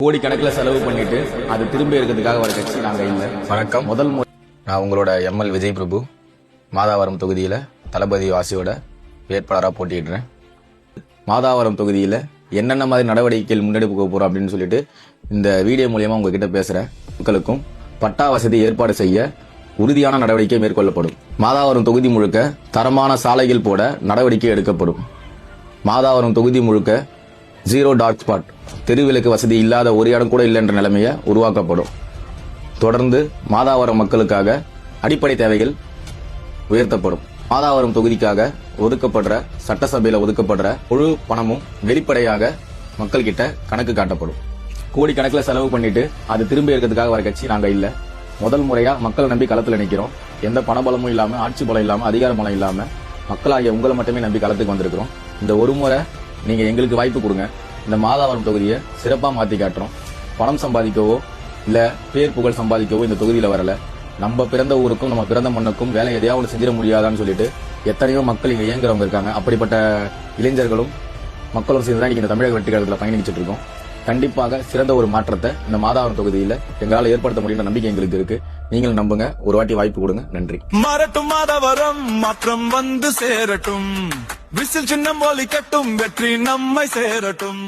கோடிக்கணக்கில் செலவு பண்ணிட்டு அது திரும்பி இருக்கிறதுக்காக வர கட்சி நாங்க இல்லை. வணக்கம். முதல் முறை நான் உங்களோட எம்எல் விஜய் பிரபு மாதாவரம் தொகுதியில தளபதி வாசியோட வேட்பாளராக போட்டியிடுறேன். மாதாவரம் தொகுதியில என்னென்ன மாதிரி நடவடிக்கைகள் முன்னெடுக்க போறோம் அப்படின்னு சொல்லிட்டு இந்த வீடியோ மூலியமா உங்ககிட்ட பேசுறேன். மக்களுக்கும் பட்டா வசதி ஏற்பாடு செய்ய உறுதியான நடவடிக்கை மேற்கொள்ளப்படும். மாதாவரம் தொகுதி முழுக்க தரமான சாலைகள் போட நடவடிக்கை எடுக்கப்படும். மாதாவரம் தொகுதி முழுக்க ஜீரோ டார்க் ஸ்பாட், தெருவிளக்கு வசதி இல்லாத ஒரு இடம் கூட இல்லை என்ற நிலைமையை உருவாக்கப்படும். தொடர்ந்து மாதாவரம் மக்களுக்காக அடிப்படை தேவைகள் உயர்த்தப்படும். மாதாவரம் தொகுதிக்காக ஒதுக்கப்படுற சட்டசபையில ஒதுக்கப்படுற முழு பணமும் வெளிப்படையாக மக்கள் கிட்ட கணக்கு காட்டப்படும். கோடிக்கணக்கில் செலவு பண்ணிட்டு அது திரும்பி இருக்கிறதுக்காக வர கட்சி நாங்க இல்ல. முதல் முறையா மக்களை நம்பி களத்துல நிக்கிறோம். எந்த பணபலமும் இல்லாம, ஆட்சி பலம் இல்லாம, அதிகார பலம் இல்லாம மக்களாகிய உங்களை மட்டுமே நம்பி களத்துக்கு வந்திருக்கிறோம். இந்த ஒரு முறை நீங்க எங்களுக்கு வாய்ப்பு கொடுங்க. இந்த மாதாவரம் தொகுதியை சிறப்பா மாத்தி காட்டுறோம். பணம் சம்பாதிக்கவோ இல்ல பேர் புகழ் சம்பாதிக்கவோ இந்த தொகுதியில வரல. நம்ம பிறந்த ஊருக்கும் நம்ம பிறந்த மண்ணுக்கும் வேலை எதையாவது செஞ்சிட முடியாதான்னு சொல்லிட்டு எத்தனையோ மக்கள் இங்க இயங்குறவங்க இருக்காங்க. அப்படிப்பட்ட இளைஞர்களும் மக்களும் சேர்ந்துதான் இந்த தமிழக வெற்றி கழகத்துல பயணிச்சுட்டு இருக்கோம். கண்டிப்பாக சிறந்த ஒரு மாற்றத்தை இந்த மாதாவரம் தொகுதியில எங்களால் ஏற்படுத்த முடியுன்ற நம்பிக்கை எங்களுக்கு இருக்கு. நீங்களும் நம்புங்க. ஒரு வாட்டி வாய்ப்பு கொடுங்க. நன்றி. மாறட்டும் மாதாவரம், மாற்றம் வந்து சேரட்டும். விசில் சின்னம் ஒலிக்கட்டும், வெற்றி நம்மை சேரட்டும்.